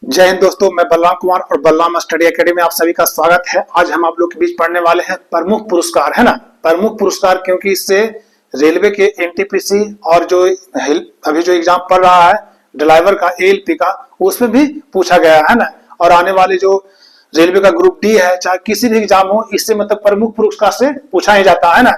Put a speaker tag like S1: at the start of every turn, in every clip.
S1: जय हिंद दोस्तों, मैं बलराम कुमार और बलराम स्टडी एकेडमी में आप सभी का स्वागत है। आज हम आप लोग के बीच पढ़ने वाले हैं प्रमुख पुरस्कार, है ना। प्रमुख पुरस्कार क्योंकि इससे रेलवे के एनटीपीसी और जो अभी जो एग्जाम पढ़ रहा है ड्राइवर का एएलपी का, उसमें भी पूछा गया है ना। और आने वाले जो रेलवे का ग्रुप डी है, चाहे किसी भी एग्जाम हो, इससे मतलब प्रमुख पुरस्कार से पूछा ही जाता है ना।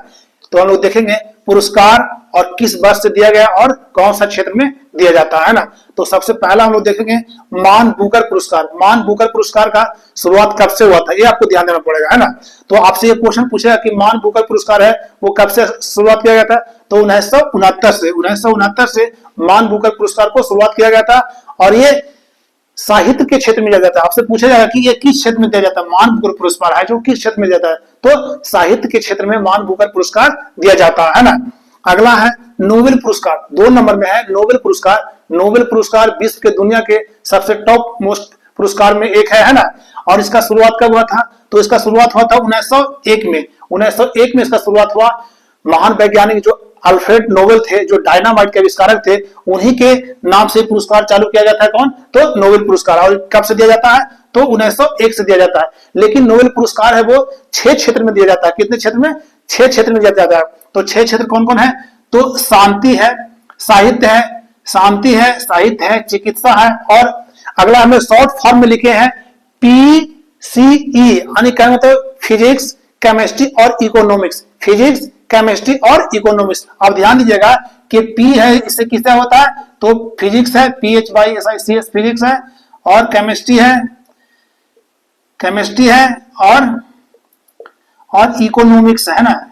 S1: तो हम लोग देखेंगे पुरस्कार और किस वर्ष से दिया गया और कौन सा क्षेत्र में दिया जाता है ना। तो सबसे पहला हम लोग देखेंगे मान बुकर पुरस्कार। मान बुकर पुरस्कार का शुरुआत कब से हुआ था, ये आपको ध्यान देना पड़ेगा, है ना। तो आपसे ये क्वेश्चन पूछेगा कि मान बुकर पुरस्कार है वो कब से शुरुआत किया गया था, तो 1969 से मान बुकर पुरस्कार को शुरुआत किया गया था। और ये साहित्य के क्षेत्र में दिया जाता है। आपसे पूछा जाएगा कि ये किस क्षेत्र में दिया जाता है, मान बुकर पुरस्कार है जो किस क्षेत्र में दिया जाता है, तो साहित्य के क्षेत्र में मान बुकर पुरस्कार दिया जाता है ना। अगला है नोबेल पुरस्कार, 2 नंबर में है नोबेल पुरस्कार। नोबेल पुरस्कार विश्व के दुनिया के सबसे टॉप मोस्ट पुरस्कार में एक है ना। और इसका शुरुआत कब हुआ था, तो इसका शुरुआत हुआ था 1901 में। 1901 में इसका शुरुआत हुआ। महान वैज्ञानिक जो अल्फ्रेड नोबेल थे, जो डायनामाइट के आविष्कारक थे, उन्हीं के नाम से पुरस्कार चालू किया जाता है। कौन, तो नोबेल पुरस्कार। और कब से दिया जाता है, तो 1901 से दिया जाता है। लेकिन नोबेल पुरस्कार है वो 6 क्षेत्र में दिया जाता है। कितने क्षेत्र में, 6 क्षेत्र में दिया जाता है। तो 6 क्षेत्र कौन कौन है, तो शांति है, साहित्य है, शांति है, साहित्य है, चिकित्सा है, और अगला हमें शॉर्ट फॉर्म में लिखे हैं PCE, यानी क्या मतलब फिजिक्स, केमिस्ट्री और इकोनॉमिक्स। फिजिक्स, केमिस्ट्री और इकोनॉमिक्स। अब ध्यान दीजिएगा कि P है, इससे किससे होता है, तो फिजिक्स है, PHYSICS फिजिक्स है, और केमिस्ट्री है, और इकोनॉमिक्स है ना,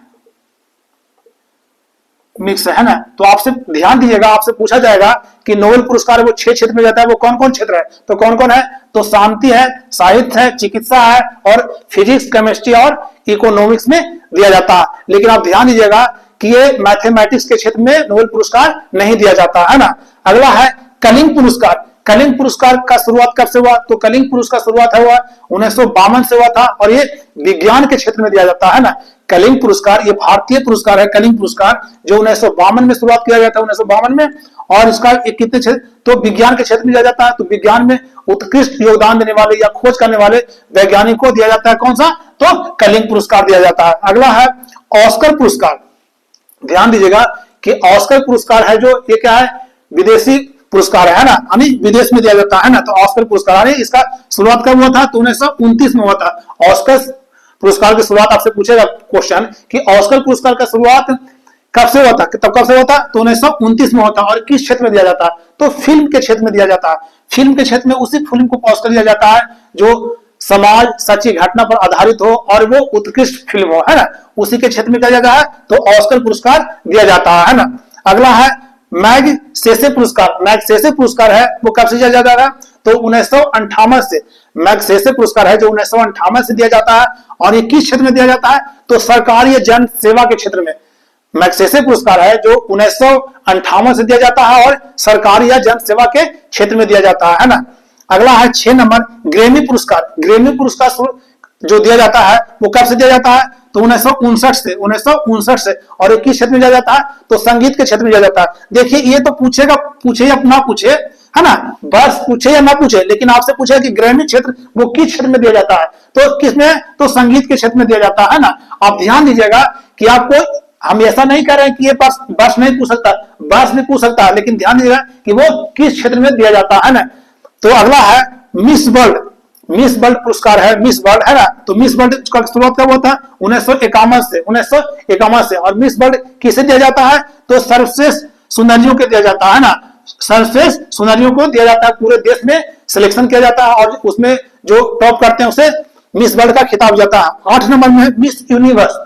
S1: मिक्स है ना। तो आपसे ध्यान दीजिएगा, आपसे पूछा जाएगा कि नोबेल पुरस्कार वो 6 क्षेत्र में जाता है, वो कौन कौन क्षेत्र है, तो कौन कौन है, तो शांति है, साहित्य है, चिकित्सा है, और फिजिक्स, केमिस्ट्री और इकोनॉमिक्स में दिया जाता है। लेकिन आप ध्यान दीजिएगा कि ये मैथमेटिक्स के क्षेत्र में नोबेल पुरस्कार नहीं दिया जाता है ना। अगला है कलिंग पुरस्कार। कलिंग पुरस्कार का शुरुआत कब से हुआ, तो कलिंग पुरस्कार शुरुआत हुआ 1952 से हुआ था, और ये विज्ञान के क्षेत्र में दिया जाता है ना। कलिंग पुरस्कार ये भारतीय पुरस्कार है, कलिंग पुरस्कार, जो 1952 में शुरुआत किया गया था, 1952 में। और इसका एक कितने क्षेत्र, तो विज्ञान के क्षेत्र में दिया जाता है। तो विज्ञान में उत्कृष्ट योगदान देने वाले या खोज करने वाले वैज्ञानिकों को दिया जाता है कौन सा, तो कलिंग पुरस्कार दिया जाता है। अगला है ऑस्कर पुरस्कार। ध्यान दीजिएगा कि ऑस्कर पुरस्कार है जो ये क्या है, विदेशी पुरस्कार है ना, यानी विदेश में दिया जाता है ना। तो ऑस्कर पुरस्कार इसका शुरुआत कब हुआ था, तो 1929 में हुआ था। ऑस्कर पुरस्कार की शुरुआत आपसे पूछेगा क्वेश्चन कि ऑस्कर पुरस्कार का शुरुआत कब से हुआ था, तब कब से हुआ था, तो 1929 में होता है। और किस क्षेत्र में दिया जाता है, तो फिल्म के क्षेत्र में दिया जाता है। फिल्म के क्षेत्र में उसी फिल्म को ऑस्कर दिया जाता है जो समाज सच्ची घटना पर आधारित हो और वो उत्कृष्ट फिल्म हो, है ना, उसी के क्षेत्र में दिया जाता है, तो ऑस्कर पुरस्कार दिया जाता है ना। अगला है मैगसेसे पुरस्कार। मैगसेसे पुरस्कार है वो कब से दिया जाता है, तो 1958 से। मैगसेसे पुरस्कार है जो 1958 से दिया जाता है। और ये किस क्षेत्र में दिया जाता है, तो सरकारी या जन सेवा के क्षेत्र में। मैगसेसे पुरस्कार है जो 1958 से दिया जाता है और सरकारी या जन सेवा के क्षेत्र में दिया जाता है ना। अगला है 6 नंबर ग्रैमी पुरस्कार। ग्रैमी पुरस्कार जो दिया जाता है वो कब से दिया जाता है, तो 1959 से। और किस क्षेत्र में दिया जाता है, तो संगीत के क्षेत्र में दिया जाता है। देखिए ये तो पूछेगा, पूछे या ना पूछे, है ना, बस पूछे या ना पूछे, लेकिन आपसे पूछेगा कि ग्रैमी क्षेत्र वो किस क्षेत्र में दिया जाता है, तो किसमें, तो संगीत के क्षेत्र में दिया जाता है ना। आप ध्यान दीजिएगा कि आपको हम ऐसा नहीं कर रहे हैं कि ये बस नहीं पूछ सकता, बस भी पूछ सकता है, लेकिन ध्यान दीजिएगा कि वो किस क्षेत्र में दिया जाता है ना। तो अगला है मिस वर्ल्ड। मिस वर्ल्ड पुरस्कार है, मिस वर्ल्ड, है ना। तो मिस वर्ल्ड का शुरुआत कब हुआ था, 1951 से। और मिस वर्ल्ड किसे दिया जाता है, तो सर्वश्रेष्ठ सुंदरियों को दिया जाता है ना। सर्वश्रेष्ठ सुंदरियों को दिया जाता है, पूरे देश में सिलेक्शन किया जाता है और उसमें जो टॉप करते हैं उसे मिस वर्ल्ड का खिताब जाता है। 8 नंबर में मिस यूनिवर्स।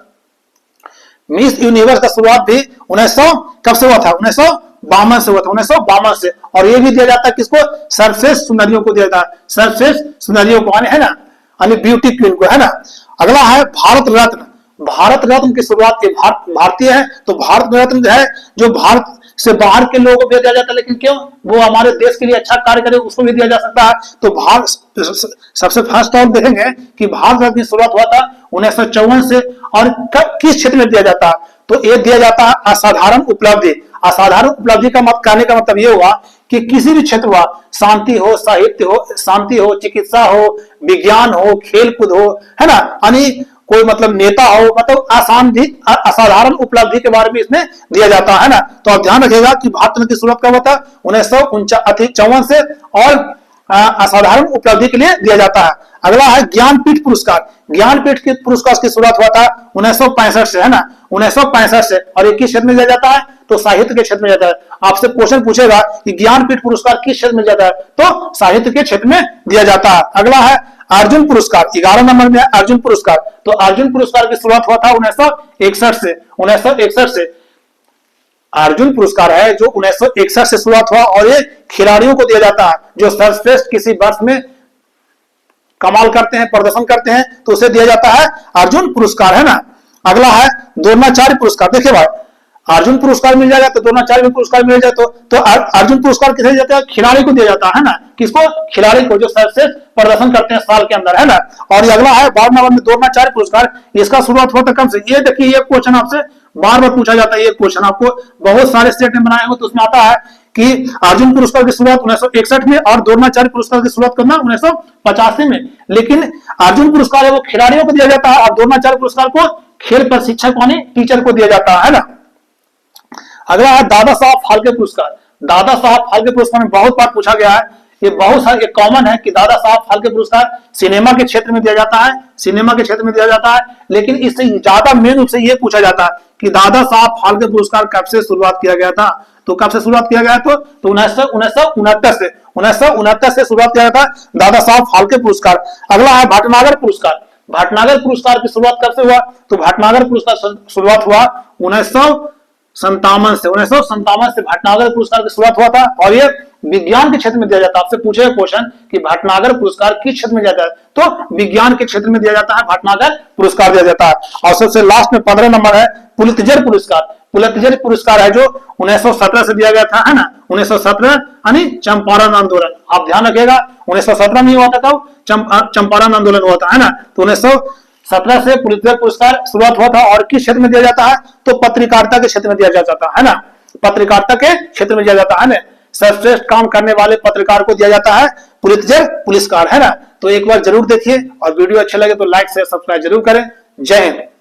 S1: मिस यूनिवर्स का शुरुआत भी 1900 कब से हुआ था, 1952 से हुआ था, 1952 से। और ये भी दिया जाता है किसको, सर्वश्रेष्ठ सुंदरियों को दिया जाता है, सर्वश्रेष्ठ सुंदरियों को, है ना, यानी ब्यूटी क्वीन को, है ना। अगला है भारत रत्न। भारत रत्न की शुरुआत भारतीय है, तो भारत रत्न जो है जो भारत से बाहर के लोगों को दिया जाता है, लेकिन क्यों, वो हमारे देश के लिए अच्छा कार्य करे उसको भी दिया जा सकता है। तो भारत सबसे फर्स्ट और देखेंगे कि भारत रत्न की शुरुआत हुआ था 1954 से। और किस क्षेत्र में दिया जाता है, तो ये दिया जाता है असाधारण उपलब्धि। असाधारण उपलब्धि का कहने का मतलब ये हुआ कि किसी भी क्षेत्र हुआ, शांति हो, साहित्य हो, शांति हो, चिकित्सा हो, विज्ञान हो, खेल कूद हो, है ना, यानी कोई मतलब नेता हो, मतलब असाधारण उपलब्धि के बारे में इसमें दिया जाता है ना। तो आप ध्यान रखिएगा कि भारत रत्न की शुरुआत कब होता है, 1954 से, और असाधारण उपलब्धि के लिए दिया जाता है। अगला है ज्ञानपीठ पुरस्कार। ज्ञानपीठ के पुरस्कार की शुरुआत हुआ था 1965 से, है ना, 1965 से, और ये किस क्षेत्र में दिया जाता है, तो साहित्य के क्षेत्र में जाता है। आपसे क्वेश्चन पूछेगा कि ज्ञानपीठ पुरस्कार किस क्षेत्र में जाता है, तो साहित्य के क्षेत्र में दिया जाता है। अगला है अर्जुन पुरस्कार, 11 नंबर में अर्जुन पुरस्कार। तो अर्जुन पुरस्कार की शुरुआत हुआ था 1961 से, 1961 से। अर्जुन पुरस्कार है जो 1961 से शुरुआत हुआ, और ये खिलाड़ियों को दिया जाता है जो सर्वश्रेष्ठ किसी वर्ष में कमाल करते हैं, प्रदर्शन करते हैं, तो उसे दिया जाता है अर्जुन पुरस्कार, है ना। अगला है द्रोणाचार्य पुरस्कार। देखिए भाई, अर्जुन पुरस्कार मिल जाएगा तो द्रोणाचार्य पुरस्कार मिल जाए, तो अर्जुन पुरस्कार किसे दिया जाता है, खिलाड़ी को दिया जाता है ना। किसको, खिलाड़ी को, जो सर्वश्रेष्ठ प्रदर्शन करते हैं साल के अंदर, है ना। और अगला है 12 नंबर में द्रोणाचार्य पुरस्कार। इसका शुरुआत होता कब से, ये देखिए, ये क्वेश्चन आपसे बार बार पूछा जाता है। ये क्वेश्चन आपको बहुत सारे स्टेट में बनाए हो, तो उसमें आता है कि अर्जुन पुरस्कार की शुरुआत 1961 में, और द्रोणाचार्य पुरस्कार की शुरुआत करना 1985 में। लेकिन अर्जुन पुरस्कार है वो खिलाड़ियों को दिया जाता है, और द्रोणाचार्य पुरस्कार को खेल प्रशिक्षक यानी टीचर को दिया जाता है ना। अगला है दादा साहब फाल्के पुरस्कार। दादा साहब फाल्के पुरस्कार में बहुत बार पूछा गया है, ये बहुत सारे कॉमन है कि दादा साहब फाल्के पुरस्कार सिनेमा के क्षेत्र में दिया जाता है, सिनेमा के क्षेत्र में दिया जाता है। लेकिन इससे ज्यादा मेन रूप से ये पूछा जाता है कि दादा साहब फाल्के पुरस्कार कब से शुरुआत किया गया था, तो कब से शुरुआत किया गया, तो 1969 से शुरुआत किया गया था दादा साहब फाल्के पुरस्कार। अगला है भटनागर पुरस्कार। भटनागर पुरस्कार की शुरुआत कब से हुआ, तो भटनागर पुरस्कार शुरुआत हुआ 1957 से भटनागर पुरस्कार की शुरुआत हुआ था, और ये विज्ञान के क्षेत्र में दिया जाता है। आपसे पूछेगा क्वेश्चन कि भटनागर पुरस्कार किस क्षेत्र में दिया जाता है, तो विज्ञान के क्षेत्र में दिया जाता है, भटनागर पुरस्कार दिया जाता है। और सबसे लास्ट में 15 नंबर है पुलित्जर पुरस्कार। पुलित्जर पुरस्कार है जो 1917 से दिया गया था, है ना, 1917 यानी चंपारण आंदोलन। आप ध्यान रखिएगा, 1917 में हुआ था, तब चंपारण आंदोलन हुआ था, है ना। तो 1917 से पुलित्जर पुरस्कार शुरुआत हुआ था, और किस क्षेत्र में दिया जाता है, तो पत्रकारिता के क्षेत्र में दिया जाता है ना, पत्रकारिता के क्षेत्र में दिया जाता है ना। सर्वश्रेष्ठ काम करने वाले पत्रकार को दिया जाता है पुलित्जर पुरस्कार, है ना। तो एक बार जरूर देखिए, और वीडियो अच्छा लगे तो लाइक शेयर सब्सक्राइब जरूर करें। जय हिंद।